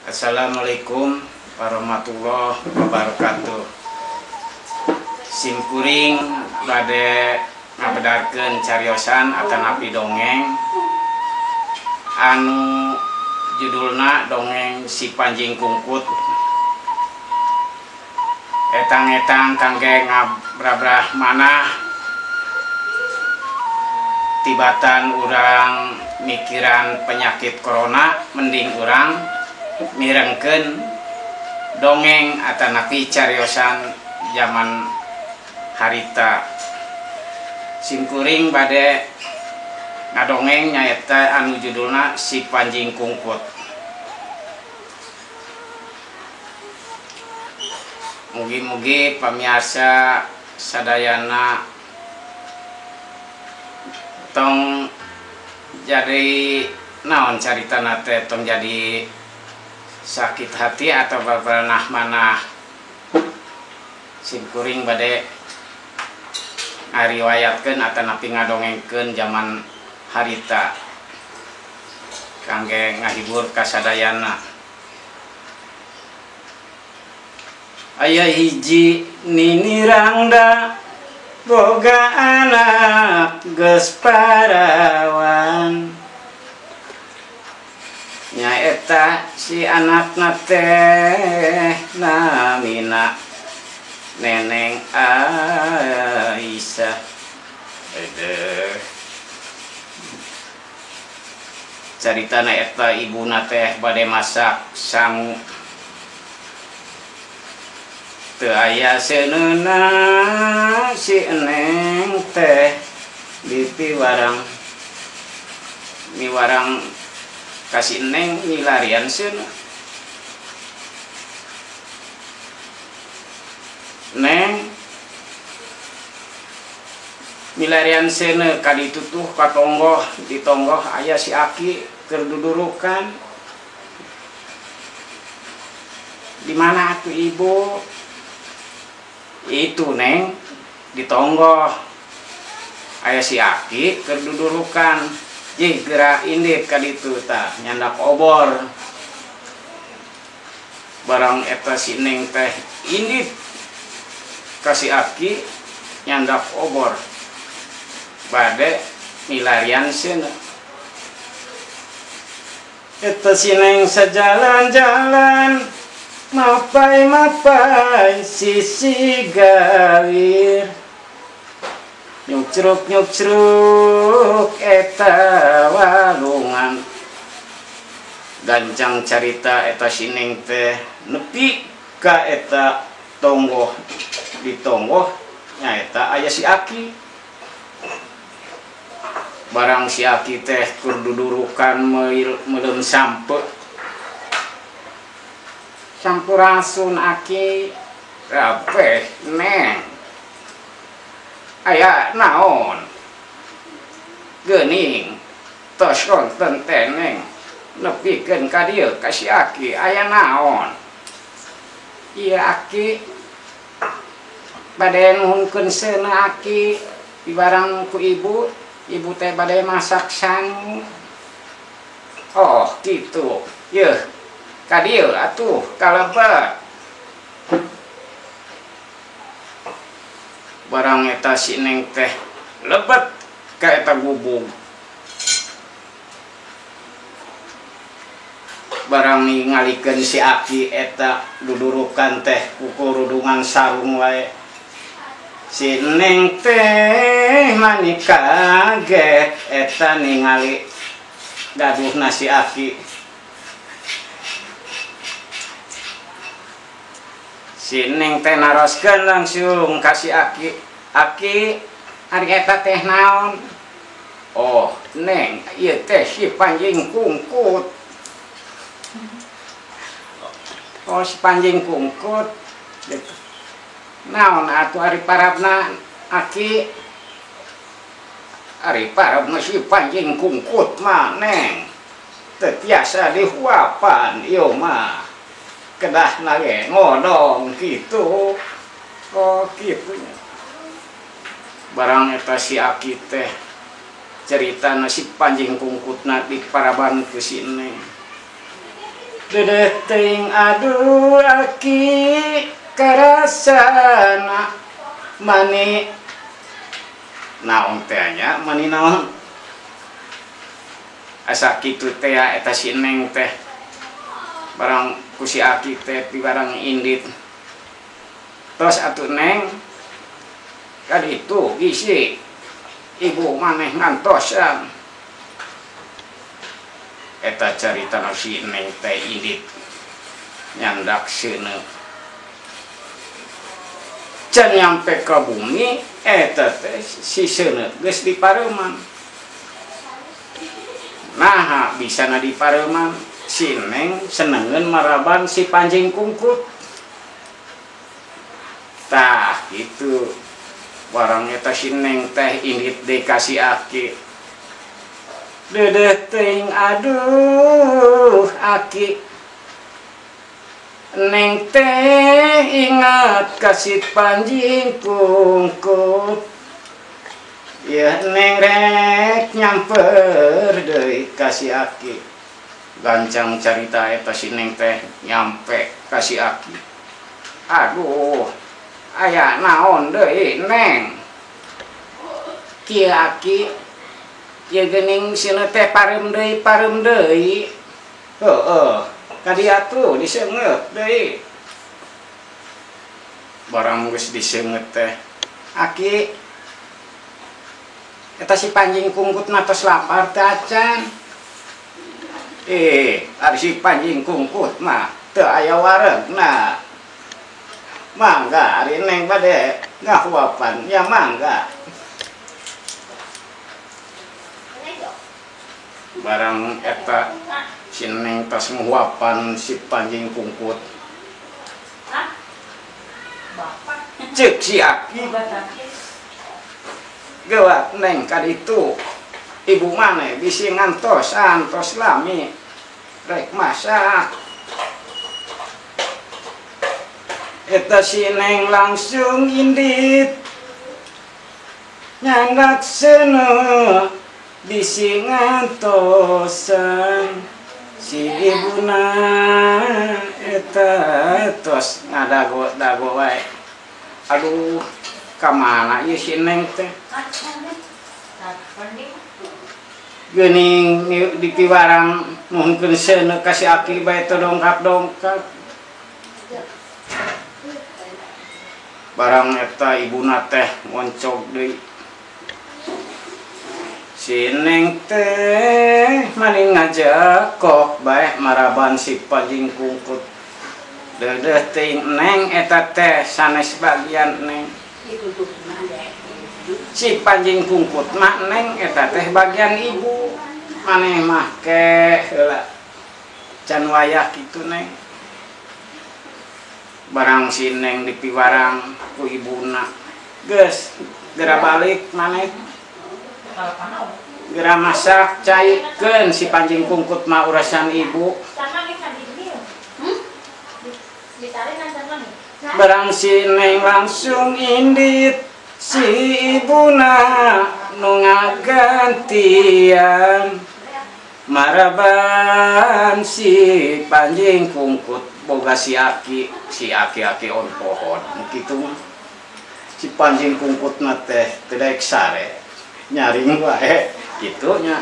Assalamualaikum warahmatullahi wabarakatuh. Simkuring bade ngabedarkeun cariosan atanapi dongeng anu judulna dongeng Si Panjing Kungkut. Etang-etang kangge ngabrabrah manah tibatan urang mikiran penyakit corona, mending urang mirengkeun dongeng atanapi cariosan zaman harita. Simkuring bade ngadongeng nyaeta anu judulna Si Panjing Kungkut. Mugi-mugi pamiarsa sadayana tong jadi naon caritana teh, tong jadi sakit hati atau baberanah manah. Simkuring bade ngariwayatkeun atanapi ngadongengkeun zaman harita kangge ngahibur ka sadayana. Aya hiji ninirangda boga anak geus parawan, nyaeta si anakna teh namina Neneng Aisyah. Caritana eta ibuna teh bade masak sangu, teu aya seuneuna si Eneng teh dipiwarang miwarang kasih Eneng milarian seuna. Neng milarian seuna kaditutuh katonggoh, di tonggoh aya si Aki keur dudurukan. Di mana atuh ibu? Itu Neng di tonggoh aya si Aki keur dudurukan. Jih geura indit ka ditu tah nyandak obor. Barang eta si Neng teh indit ka si Aki nyandak obor bade milarian seuna. Eta si Neng sajalan-jalan mapai sisi gawir, nyucruk eta walungan. Gancang carita eta si Neng teh nepi ka eta tonggoh. Di tonggoh nyaeta aya si Aki. Barang si Aki teh keur dudurukan meuleum sampe. Sampurasun Aki, rapeh Neng. Aya naon? Geuning tos wonten teh Neng nepikeun ka dieu ka si Aki, aya naon? Ieu Aki bade nuhunkeun seuna Aki dibarang ku ibu teh bade masak sangu. Oh kitu. Yeuh ka dieu atuh kalebet. Barang eta si Neng teh lebet ka eta gubug. Barang ningalikeun si Aki eta dudurukan teh kukurudungan sarung wae. Si Neng teh mani kaget eta ningali gaduhna si Aki. Si Neng teh naroskeun langsung ka si Aki. Aki, ari eta teh naon? Oh, Neng, ieu teh Si Panjing Kungkut. Oh, Si Panjing Kungkut. Naon atuh ari parabna Aki? Ari parabna Si Panjing Kungkut mah Neng teu tiasa dihuapan ieu mah. Kedah nage ngodong gitu. Oh kitu nya. Barang eta si Aki teh cerita Si Panjing Kungkutna diparaban ke si Neng. Dedeh teuing aduh aki karasana mani naon teh nya mani naon asa kitu teh eta si Neng teh barang ku si aki teh di barang indit tos atuh Neng kan itu gisi ibu maneh ngantosan eta carita si Neng teh indit nyandak seuneu can nyampe ka bumi eta teh si seuneu geus dipareuman nah bisa na dipareuman si Neng senengeun maraban si Panjing Kungkut tah gitu barang eta si Neng teh indit dikasih aki dedeh teuing aduh aki Neng teh ingat kasih Panjing Kungkut ya Neng rek nyamper deui kasih aki gancang carita eta si Neng teh nyampe kasih aki aduh aya naon deui Neng kieu aki ieu geuning sieuna teh pareum deui heueuh kadi atuh diseungeut deui barang geus diseungeut teh aki eta si Panjing Kungkut tos lapar teh acan ari si Panjing Kungkut mah teu aya waregna mangga ari Neng bade ngahuapan ya mangga barang eta si Neng tos nguapan si Panjing Kungkut cek si aki gawat Neng kaditu ibu maneh bisi ngantos lami rek masak eta si Neng langsung indit nyandak seuneu bisi ngantosan si ibuna eta tos ngadago wae aduh kamana ieu si Neng teh geuning di piwarang nuhunkeun seuneu ka si aki bae teu dongkap barang eta ibuna teh moncog deui si Neng teh maning ngajak kok bae maraban si Panjing Kungkut dedeh teuing Neng eta teh sanes bagian Neng si Panjing Kungkut mah Neng eta teh bagian ibu maneh mah ke heula can wayah kitu Neng barang si Neng dipiwarang ku ibuna geus geura balik maneh geura masak caikeun si Panjing Kungkut mah urasan ibu barang si Neng langsung indit si ibuna nu ngagantian maraban si Panjing Kungkut boga si aki on pohon kitu si Panjing Kungkut na teh teu daek sare nyaring wae kitu nya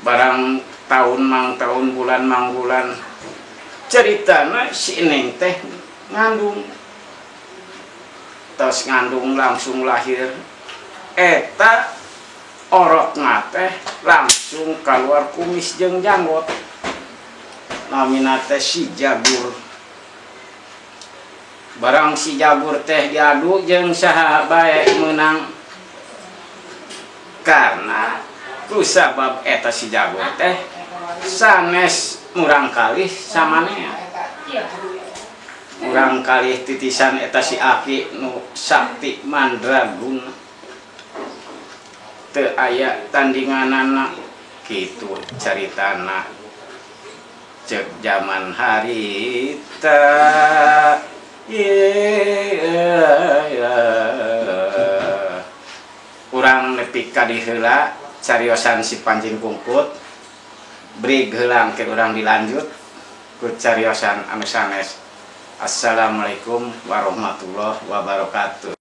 barang tahun mang tahun bulan mang bulan ceritana si Neng teh ngandung tos ngandung langsung lahir eta orokna teh langsung keluar kumis jeung janggot namina teh si Jagur barang si Jagur teh diadu jeung saha bae meunang karena ku sabab eta si Jagur teh sanes murang kalih samanea murang kalih titisan eta si aki nu sakti mandraguna teu aya tandinganana kitu caritana cek zaman harita urang nepi ka di heula cariosan si Panjing Kungkut beri gelang ke orang dilanjut ku cariosan anu sanes. Assalamualaikum warahmatullahi wabarakatuh.